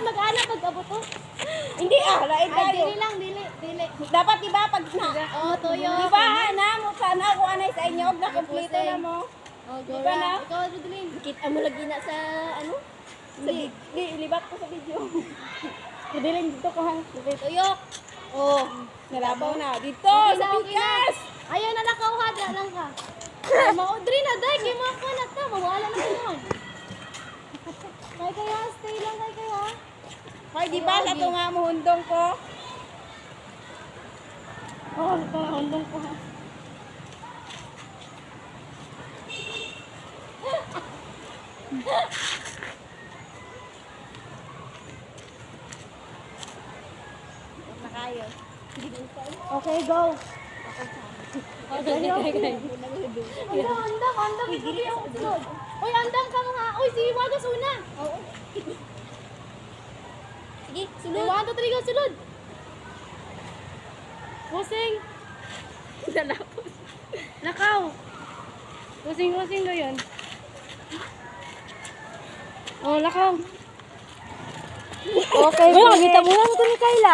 mag-anak pag-abot to. Hindi lain Ay, tayo. dili lang, dili. Dapat diba pag na. Oh, tuyo. Diba na mo sana ako anay sa inyo na kompleto na mo. Oh, Diba na? Ikaw, Rodelin. Kita mo lagi na sa ano? Hindi, libat ko sa video. Kadiling dito ko ha. Tuyok. Oh, nalabaw na. Dito, Okay sa na, okay na. pikas. Ayaw na nakauhad, lang ka. Ay, maudri na, day. Kaya mga ko na to. Mawala na yun. Kaya, stay lang kaya. Hoy, di ba sa tunga mo hundong ko? Oh, ito hundong ko ha. Na kayo. Okay, go. Andang, bigili ako sunod. Uy, andang ka nga. Uy, si Wagas una. Oo. Sige, Sunod. 1, 2, 3, go, sunod. Pusing. Dalapos. Nakaw. Pusing ko yun. Oh, lakaw. Okay, Wala, kita mo lang ito ni Kayla.